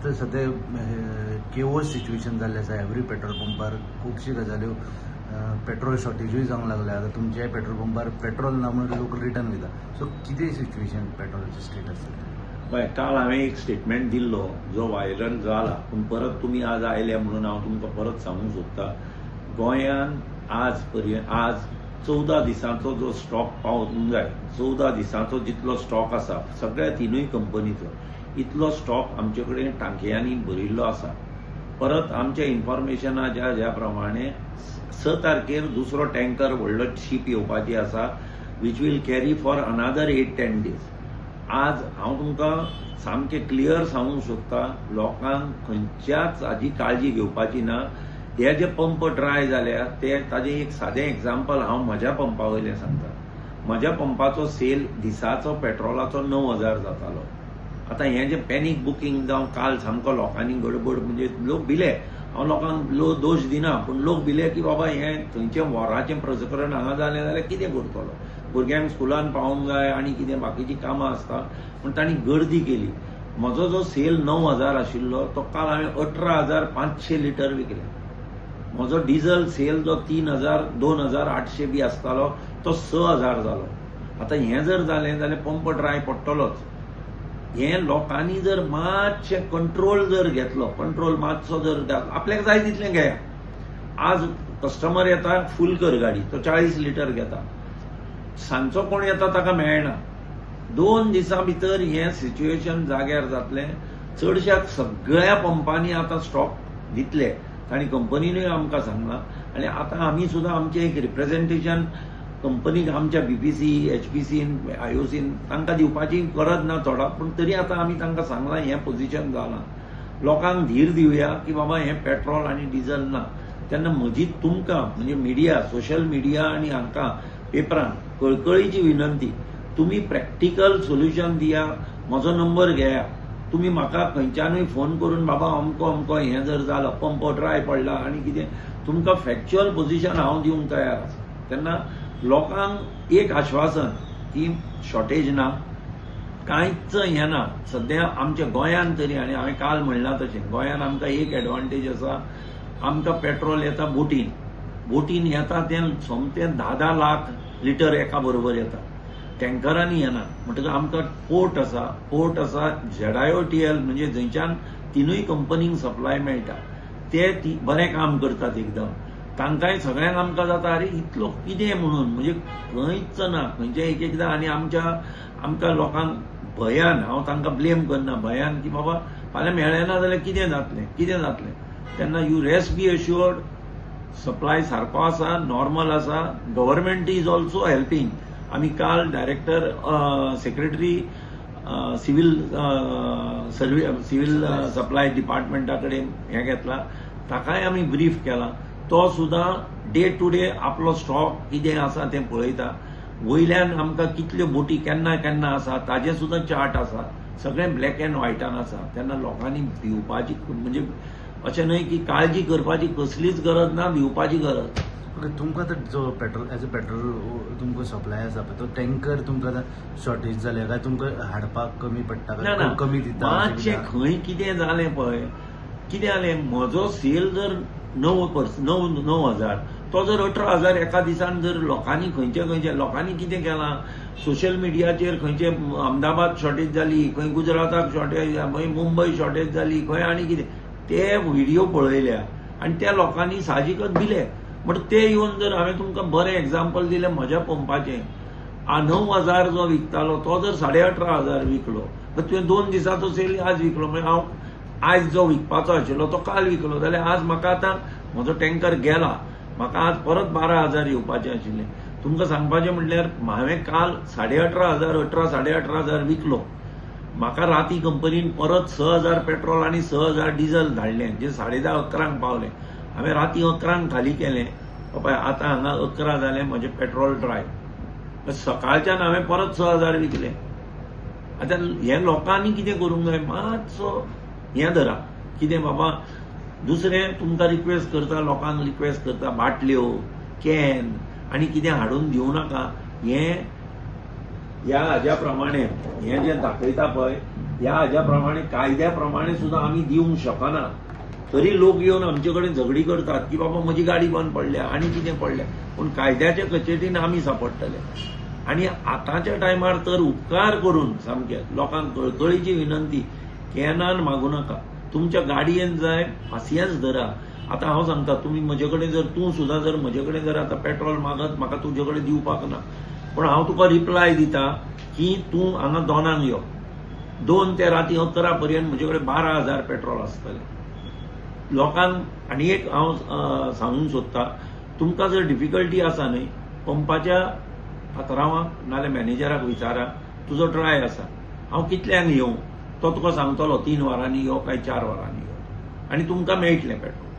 आतां सध्या chaos situation जाल्लें आसा एवरी पेट्रोल पंपार खुबशी गजाल्यो पेट्रोल शॉर्टेजूय जावंक लागल्या आतां तुमच्याय पेट्रोल पंपार पेट्रोल ना म्हणून लोक रिटर्न वयता सो कितें सिच्युएशन पेट्रोलाचें स्टेटस पळय काल हांवें एक स्टेटमेंट दिल्लो जो व्हायरल जाला पूण परत तुमी आज आयले म्हणून हांव तुमकां परत सांगूंक सोदतां गोंयान आज 14 दिसांचो जो स्टॉक पावूंक जाय 14 दिसांचो जितलो स्टॉक आसा सगळ्या तिनूय कंपनीचो इतलो स्टॉक आमचे कडेन टांकयांनी भरिल्लो आसा परत आमच्या इन्फॉर्मेशना ज्या प्रमाणे 6 तारखेर दुसरो टँकर व्हडलो शीप येवपाची आसा which will carry for another 8-10 days आज हांव तुमकां सामकें क्लियर सांगूंक सोदतां लोकांक खंयच्याच हाची काळजी घेवपाची ना हे जे पंप ड्राय जाल्या ते ताजें एक सादें एग्जाम्पल हांव म्हज्या पंपा वयलें सांगता म्हज्या पंपाचो सेल दिसाचो पेट्रोलाचो 9,000 जातालो आतां हें जें पॅनीक बुकींग जावं काल सामको लोकांनी गडबड म्हणजे लोक भिले हांव लोकांक दोश दिना पूण लोक भिले की बाबा हें थंयचें वॉराचें प्रकरण हांगा जालें जाल्यार कितें करतलो भुरग्यांक स्कुलान पावोवंक जाय आनी कितें बाकीचीं कामां आसता पूण तांणी गर्दी केली म्हजो जो सेल 9,000 आशिल्लो तो काल हांवें 18,500 लिटर विकले म्हजो डिझल सेल जो 2,800 बी आसतालो तो 6,000 जालो आतां हें जर जालें जाल्यार पंप ड्राय पडटलोच हें लोकांनी जर मातशें कंट्रोल जर घेतलो कंट्रोल मातसो जर आपल्याक जाय तितलें घेया आज कस्टमर येता फूल कर गाडी तो 40 लिटर घेता सांजचो कोण येता ताका मेळना 2 दिसां भितर हें सिच्युएशन जाग्यार जातलें चडशा सगळ्या पंपांनी आतां स्टॉक दितले तांणी कंपनीनूय आमकां सांगलां आनी आतां आमी सुद्दां आमचें एक रिप्रेझेंटेशन कंपनीक आमच्या बीपीसी एचपीसीन आयओसीन तांकां दिवपाची गरज ना चोडा पूण तरी आतां आमी तांकां सांगलां हें पोझिशन जालां लोकांक धीर दिवया की बाबा हें पेट्रोल आनी डिझल ना तेन्ना म्हजी तुमकां म्हणजे मिडिया सोशल मिडिया आनी हांकां पेपरान कळकळीची विनंती तुमी प्रॅक्टिकल सोल्युशन दिया म्हजो नंबर घेया तुमी म्हाका खंयच्यानूय फोन करून बाबा अमको हें जर जालो पंप ड्राय पडला आनी कितें तुमकां फॅक्च्युअल पोझिशन हांव दिवंक तयार आसा तेन्ना लोकांक एक आश्वासन की शॉर्टेज ना कांयच हें ना सद्या आमच्या गोंयान तरी आनी हांवें काल म्हणलां तशें गोंयान आमकां एक एडवांटेज आसा आमकां पेट्रोल येता बोटीन येता तें सोमतें 10-10 लाख लिटर एका बरोबर येता टँकरांनी येना म्हणटकच आमकां पोर्ट आसा ZIOTL म्हणजे जंयच्यान तिनूय कंपनींक सप्लाय मेळटा ते बरें काम करतात एकदम तांकांय सगळ्यांक आमकां जाता अरे इतलो कितें म्हणून म्हणजे खंयच ना खंयचे एकदां आनी आमकां लोकांक भयान हांव तांकां ब्लेम करना भयान की बाबा फाल्यां मेळ्ळें ना जाल्यार कितें जातलें तेन्ना you rest be assured supply सारको आसा नॉर्मल आसा गव्हर्नमेंट इज ऑल्सो हेल्पिंग आमी काल डायरेक्टर सेक्रेटरी सिव्हिल सप्लाय डिपार्टमेंटा कडेन हें घेतला ताकाय आमी ब्रीफ केला तो सुद्दां डे टू डे आपलो स्टॉक कितें आसा तें पळयता वयल्यान आमकां कितल्यो बोटी केन्ना आसा ताजें सुद्दां चार्ट आसा सगळें ब्लॅक एंड व्हायटान आसा तेन्ना लोकांनी भिवपाची म्हणजे अशें न्हय की काळजी करपाची कसलीच गरज ना भिवपाची गरज तुमकां आतां जो पेट्रोल एज अ पेट्रोल तुमकां सप्लाय आसा पळय तो टँकर तुमकां आतां शॉर्टेज जालें काय तुमकां हाडपाक कमी पडटा काय कमी दिता मातशें खंय कितें जालें पळय कितें जालें म्हजो सेल जर 9,000 तो जर 18,000 एका दिसान जर लोकांनी खंयचे लोकांनी कितें केलां सोशल मिडियाचेर खंयचे अहमदाबाद शॉर्टेज जाली खंय गुजराताक शॉर्टेज खंय मुंबय शॉर्टेज जाली खंय आनी कितें ते व्हिडिओ पळयल्या आनी त्या लोकांनी साहजिकच भिले बट ते येवन जर हांवें तुमकां बरें एग्जाम्पल दिलें म्हज्या पंपाचें 9,000 जो विकतालो तो जर 18,500 विकलो तर तुवें 2 दिसाचो सेल आज विकलो म्हणजे हांव आज जो विकपाचो आशिल्लो तो काल विकलो जाल्यार आज म्हाका आतां म्हजो टँकर गेला म्हाका आज परत 12,000 येवपाचें आशिल्लें तुमकां सांगपाचें म्हणल्यार हांवें काल 18,500 विकलो म्हाका राती कंपनीन परत 6,000 पेट्रोल आनी 6,000 डिझल धाडलें जे 10:30-11 पावलें हांवें राती 11 खाली केलें पळय आतां हांगा 11 जालें म्हजें पेट्रोल ड्राय सकाळच्यान हांवें परत 6,000 विकले आतां हे लोकांनी कितें करूंक जाय मातसो हें धरा कितें बाबा दुसरें तुमकां रिक्वेस्ट करता लोकांक रिक्वेस्ट करता बाटल्यो कॅन आनी कितें हाडून दिवं नाका हें ह्या हाज्या प्रमाणे हे जे दाखयता पळय ह्या हाज्या प्रमाणे कायद्या प्रमाणे सुद्धा आम्ही दिवंक शकना. तरी लोक येवन आमचे कडेन झगडी करतात की बाबा म्हजी गाडी बंद पडल्या आनी कितें पडल्या, पूण कायद्याच्या कचेरीन आमी सांपडटले. आणि आतांच्या टायमार तर उपकार करून सामके लोकांक कळकळीची विनंती, कॅनान मागू नका. तुमच्या गाडयेन जाय पासियन्स धरा. आता हांव सांगता, तुम्ही म्हजे कडेन जर तूं सुद्धा जर म्हजे कडेन जर आतां पेट्रोल मागत म्हाका तुजे कडेन दिवपाक ना, पण हांव तुका रिप्लाय दिता की तूं हांगा दोनांक यो. 2 ते राती 11 पर्यंत म्हजे कडेन 12,000 पेट्रोल आसतलें. लोकांक आनी एक हांव सांगूंक सोदतां, तुमकां जर डिफिकल्टी आसा न्हय, पंपाच्या पात्रांवाक नाल्यार मॅनेजराक विचारा, तुजो ट्राय आसा, हांव कितल्यांक येवं, तो तुका सांगतलो 3 वरांनी यो काय 4 वरांनी यो, आनी तुमकां मेळटलें पेट्रोल.